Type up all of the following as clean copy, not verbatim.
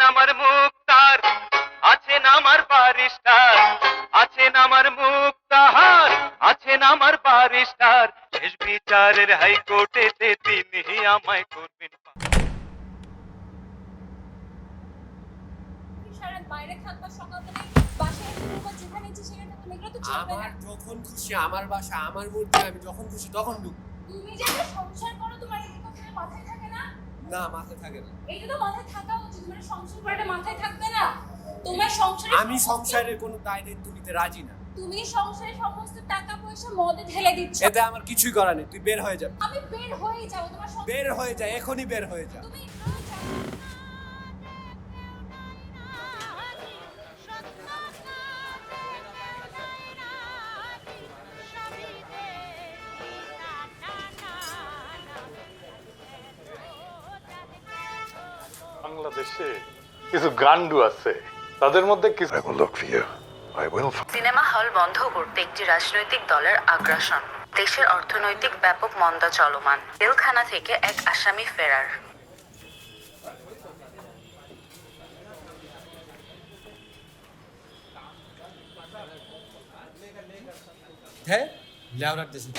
আমার মুক্তার, আছেন আমার বারিস্টার, আছেন আমার মুক্তার, আছেন আমার বারিস্টার, শেষ বিচারের হাইকোর্টেতে তিনি আমায় করবেন। সারা বাইরে থাকবা সকালবেলা বাসায় ঘুরবা যেখানে ইচ্ছে সেখানে থাকবা এগুলো তো চলবে না। আমার যখন খুশি আমার বাসা আমার মধ্যে আমি যখন খুশি তখন ঢুকবো। তুমি যে একটা সংসার করো তোমার এই কথা মাথায় থাকে না? না মাথায় থাকে না। এইটা তো মাথায় থাকা উচিত, মানে সংসার করাটা মাথায় থাকবে না? তোমার সংসারে আমি সংসারের কোনো দায় দায়িত্ব নিতে রাজি না। তুমি সংসারে সমস্ত টাকা পয়সা মদে ঢেলে দিচ্ছ। এতে আমার কিছুই করার নেই, তুই বের হয়ে যা। আমি বের হয়ে যাব, তোমার সংসার বের হয়ে যা, এখনই বের হয়ে যা। তুমি বাংলাদেশে কিছু গান্ডু আছে, তাদের মধ্যে কিছু I will look for you. I will find cinema hall বন্ধ করতে একটি রাজনৈতিক দলের আগ্রাসন, দেশের অর্থনৈতিক ব্যাপক মন্দা চলমান, জেলখানা থেকে এক আসামি ফেরার। হ্যাঁ লেও রাখতেছি।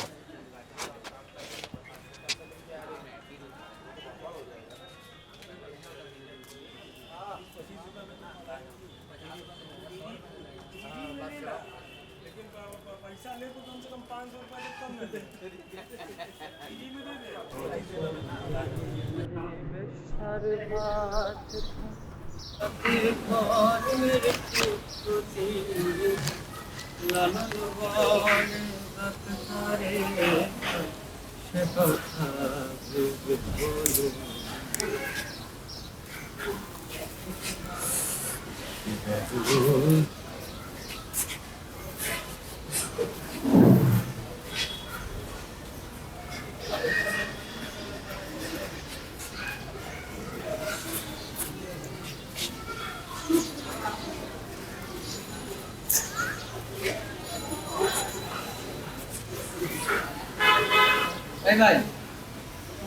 এই ভাই,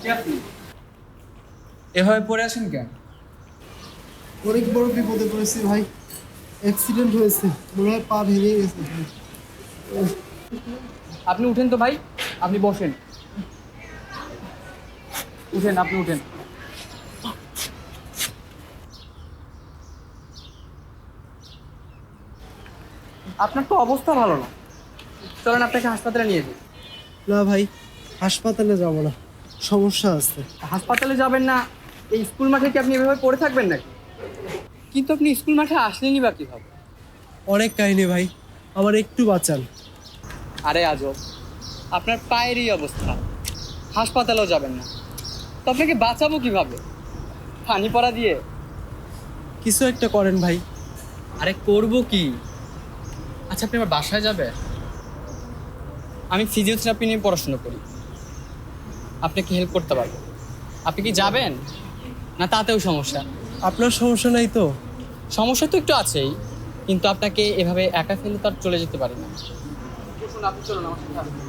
কে আপনি? এভাবে পড়ে আছেন কেন? অনেক বড় বিপদে পড়েছি ভাই, অ্যাক্সিডেন্ট হয়েছে, মনে হয় পা ভেঙে গেছে। আপনি উঠেন তো ভাই, আপনি বসেন। উঠেন, আপনি উঠেন। আপনার তো অবস্থা ভালো না, চলেন আপনাকে হাসপাতালে নিয়ে যাই। না ভাই, হাসপাতালে যাব না, সমস্যা আছে। হাসপাতালে যাবেন না, এই স্কুল মাঠে কি আপনি এভাবে পড়ে থাকবেন নাকি? কিন্তু আপনি স্কুল মাঠে আসলেনই বা কীভাবে? অনেক কাহিনী ভাই, আমার একটু বাঁচান। আরে আজব, আপনার পায়ের এই অবস্থা, হাসপাতালেও যাবেন না, তো আপনাকে বাঁচাবো কিভাবে? পানি পড়া দিয়ে? কিছু একটা করেন ভাই। আরে করবো কি? আচ্ছা আপনি আমার বাসায় যাবে? আমি ফিজিওথেরাপি নিয়ে পড়াশোনা করি, আপনাকে হেল্প করতে পারবো। আপনি কি যাবেন না তাতেও সমস্যা? আপনার সমস্যা নাই তো? সমস্যা তো একটু আছেই, কিন্তু আপনাকে এভাবে একা ফেলে তো আর চলে যেতে পারি না। আপনি চলুন আমার সাথে আসুন।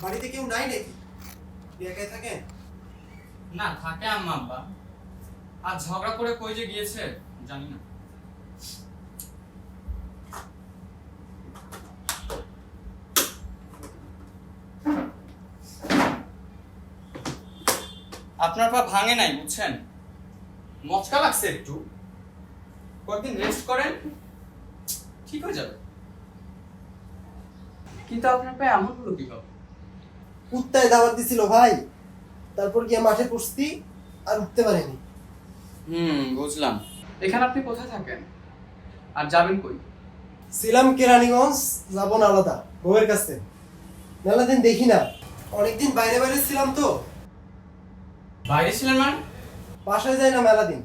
বাড়িতে কেউ নাই নাকি? একাই থাকেন? না, থাকে আম্মা আব্বা, আর ঝগড়া করে কই যে গিয়েছে জানি না। আপনার পা ভাঙে নাই বুঝছেন, মচকা লাগছে একটু, কয়েকদিন রেস্ট করেন ঠিক হয়ে যাবে। কিন্তু আপনার পায়ে এমন হলো কিভাবে? কুত্তায় দাওয়াত দিছিল ভাই, তারপর গিয়ে মাঠে পড়ছি আর উঠতে পারিনি। বুঝলাম। এখানে আপনি কোথায় থাকেন আর যাবেন কই? ছিলাম কেরানীগঞ্জ, যাবো নালাদা বউয়ের কাছে। মেলা দিন দেখি না, অনেকদিন বাইরে বাইরে ছিলাম তো। বাইরে ছিলেন মানে? বাসায় যাই না মেলা দিন।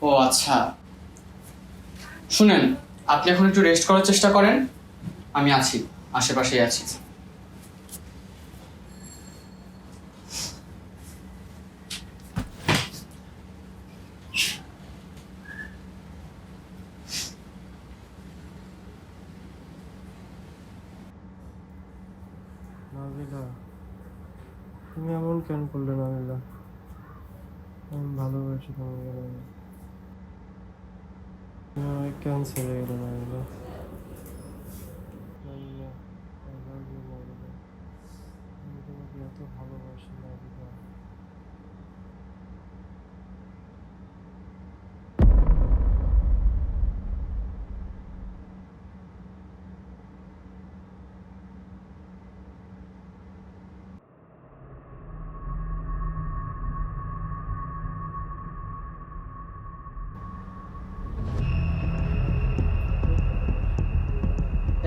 ও আচ্ছা, শুনেন, আপনি এখন একটু রেস্ট করার চেষ্টা করেন, আমি আছি, আশেপাশেই আছি। তুমি এমন কেন করলে নাবিলা? আমি ভালোবাসি তোমাকে। তুমি কেন ছেড়ে গেলে Nabila? Nabila, I love you, Nabila. আমি তোমাকে এত ভালোবাসি নাবিলা।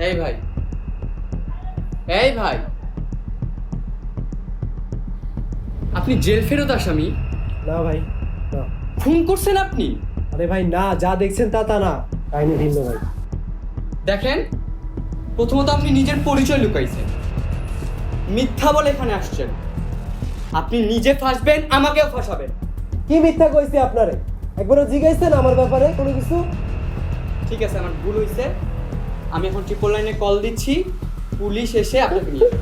এই ভাই, এই ভাই, আপনি জেল ফেরত আসামি? না ভাই, না। খুন করছেন আপনি? আরে ভাই না, যা দেখছেন তা না, কাহিনী ভিন্ন ভাই। দেখেন, প্রথমত আপনি নিজের পরিচয় লুকাইছেন, মিথ্যা বলে এখানে আসছেন। আপনি নিজে ফাঁসবেন, আমাকেও ফাঁসাবেন। কি মিথ্যা কইছি আপনারে? একবারও জিজ্ঞাসছেন আমার ব্যাপারে কোনো কিছু? ঠিক আছে, আমার ভুল হয়েছে। আমি এখন 999 কল দিচ্ছি, পুলিশ এসে আপনাকে নিয়ে যাবে।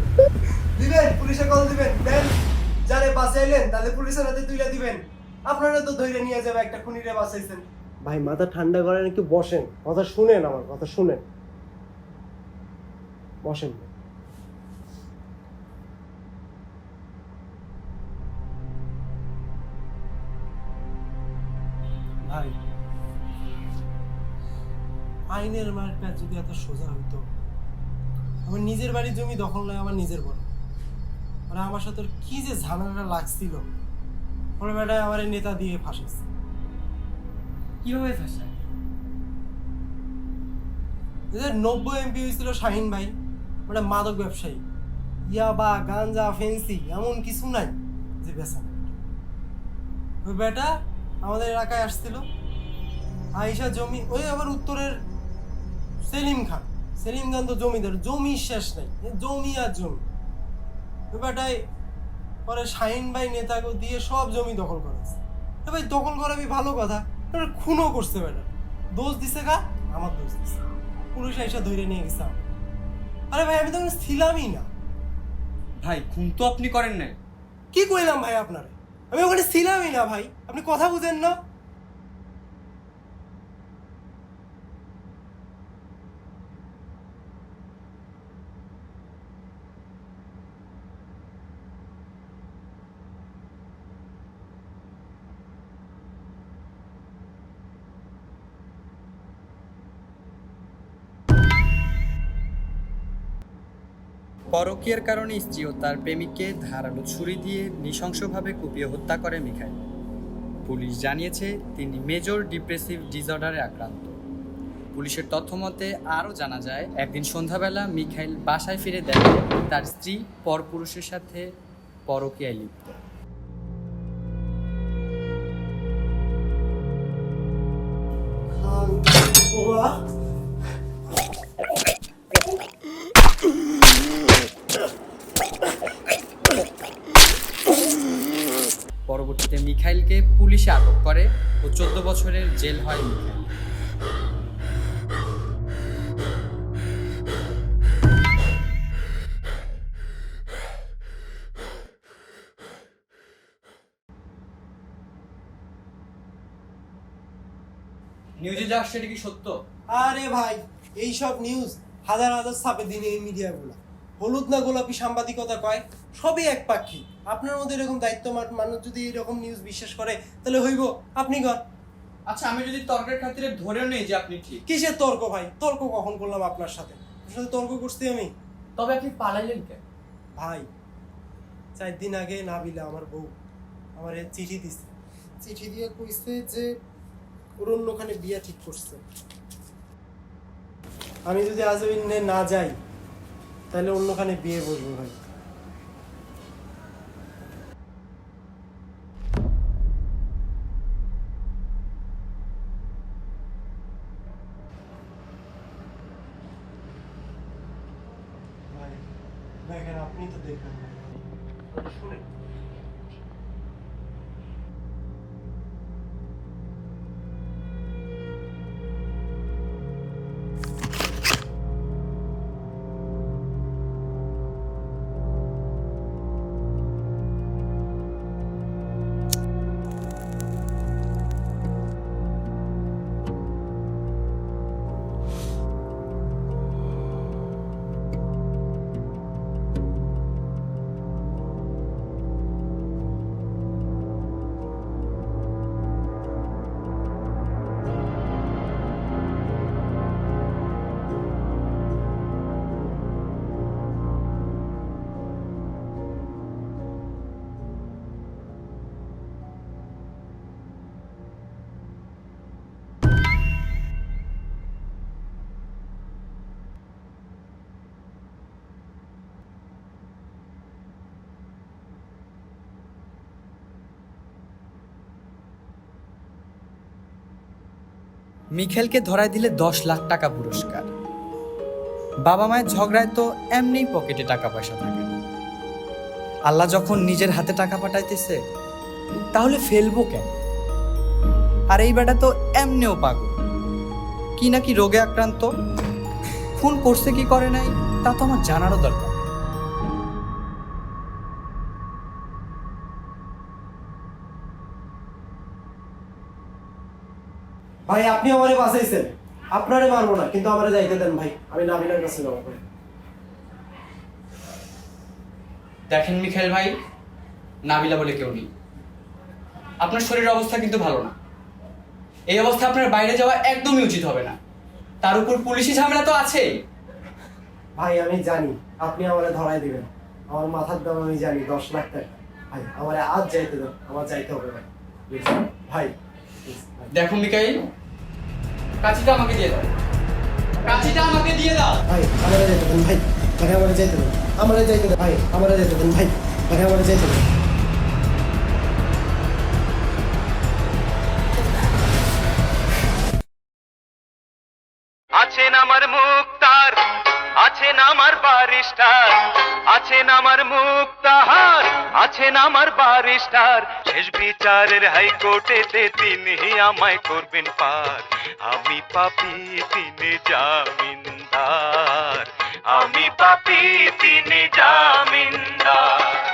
দিবেন, পুলিশে কল দিবেন। দেন যারে বাঁচাইলেন তাহলে পুলিশের হাতে তুইলা দিবেন। আপনারা তো ধইরে নিয়ে যাবে, একটা খুনিরে বাঁচাইছেন। ভাই মাথা ঠান্ডা করেন, একটু বসেন, কথা শুনেন, আমার কথা শুনেন, বসেন। ভাই আইনের মার্কা যদি এত সোজা হইতো, আমার নিজের বাড়ির জমি দখল নয় আমার নিজের বড়। ওরা আমার সাথে কি যে ঝামেলাটা লাগছিল, ওরা বেটায় আমার নেতা দিয়ে ফাঁসেছে। কিভাবে ফাঁসায়? 90 এমপি হয়েছিল শাহিন ভাই, ওটা মাদক ব্যবসায়ী। ইয়াবা, গাঞ্জা, ফেন্সি এমন কিছু নাই যে বেচা নাই। ওই বেটা আমাদের এলাকায় আসছিল, আইসা জমি, ওই আবার উত্তরের সেলিম খান তো জমিদার, জমি শেষ নাই, জমি আর জমি। ওই বেটায় পরে শাহিন ভাই নেতাকে দিয়ে সব জমি দখল করেছে। ভাই দখল করাবি ভালো কথা, খুনও করছে বেটা। দোষ দিছে কা? আমার দোষ দিছে। পুলিশ আইসা ধরে নিয়ে গেছে। আরে ভাই আমি তো ছিলামই না। ভাই খুন তো আপনি করেন নাই। কি কইলাম ভাই আপনারে? আমি ওখানে ছিলামই না ভাই, আপনি কথা বুঝেন না। পরকীয়ার কারণে স্ত্রী ও তার প্রেমিককে ধারালো ছুরি দিয়ে নৃশংসভাবে কুপিয়ে হত্যা করে মিখাইল। পুলিশ জানিয়েছে তিনি মেজর ডিপ্রেসিভ ডিসঅর্ডারে আক্রান্ত। পুলিশের তথ্য মতে আরও জানা যায়, একদিন সন্ধ্যাবেলা মিখাইল বাসায় ফিরে দেখে তার স্ত্রী পরপুরুষের সাথে পরকীয়ায় লিপ্ত। পরবর্তীতে মিখাইলকে পুলিশে আটক করে ও 14 বছরের জেল হয় মিখাইল। নিউজে যা আসছে এটা কি সত্য? আরে ভাই এইসব নিউজ হাজার হাজার ছাপে দিনে এই মিডিয়াগুলো। হলুদ না গোলাপি সাংবাদিকতা কয়, সবই এক পাখি। আপনার মধ্যে এরকম দায়িত্বমান মানুষ যদি এরকম নিউজ বিশ্বাস করে তাহলে হইব আপনি কর। আচ্ছা আমি যদি তর্কের খাতিরে ধরেও নেই যে আপনি ঠিক, কিসের তর্ক ভাই? তর্ক কখন করলাম আপনার সাথে? আপনার সাথে তর্ক করছি আমি? তবে আপনি পালাইলেন কেন? ভাই 4 দিন আগে নাবিলা আমার বউ আমার চিঠি দিছে। চিঠি দিয়ে কইছে যে ওর অন্যখানে বিয়ে ঠিক করছে। আমি যদি আজ ওই না যাই তাহলে অন্যখানে বিয়ে বসবো ভাই। ভাই দেখেন, আপনি তো দেখবেন শুনে। মিখেলকে ধরায় দিলে 10 লাখ টাকা পুরস্কার। বাবা মায়ের ঝগড়ায় তো এমনিই পকেটে টাকা পয়সা থাকে না। আল্লাহ যখন নিজের হাতে টাকা পাঠাইতেছে তাহলে ফেলবো কেন? আর এই বেটা তো এমনিও পাগল, কি নাকি রোগে আক্রান্ত। খুন করছে কি করে নাই তা তো আমার জানারও দরকার। ভাই আপনি আমারে বাঁচাইছেন, আপনারে মারবো না, কিন্তু আমারে যাইতে দেন ভাই, আমি নাবিলার কাছে যাবো ভাই। দেখেন মিখেল ভাই, নাবিলা বলে কেউ নেই। আপনার শরীরের অবস্থা কিন্তু ভালো না। এই অবস্থায় আপনার বাইরে যাওয়া একদমই উচিত হবে না। তার উপর পুলিশি ঝামেলা তো আছেই। ভাই আমি জানি আপনি আমারে ধরাই দিবেন, আমার মাথার দাম আমি জানি 10 লাখ টাকা। ভাই আমারে আজ যাইতে দেন, আমার যাইতে হবে ভাই, প্লিজ ভাই। দেখো মিকাইল, কাঁচিটা আমাকে দিয়ে দাও, কাঁচিটা আমাকে দিয়ে দাও। ভাই আমারে যাইতে দেন ভাই, ভাই আমারে যাইতে দেন, আমারে যাইতে দেন ভাই, আমারে যাইতে দেন ভাই, ভাই আমারে যাইতে দেন। আছেন আমার মুক্তার, আছেন আমার বারিস্টার, আছেন আমার মুক্তাহার, আছেন আমার বারিস্টার। শেষ বিচারের হাইকোর্টেতে তিনি আমায় করবেন পার। আমি পাপী তিনি জামিনদার, আমি পাপী তিনি জামিনদার।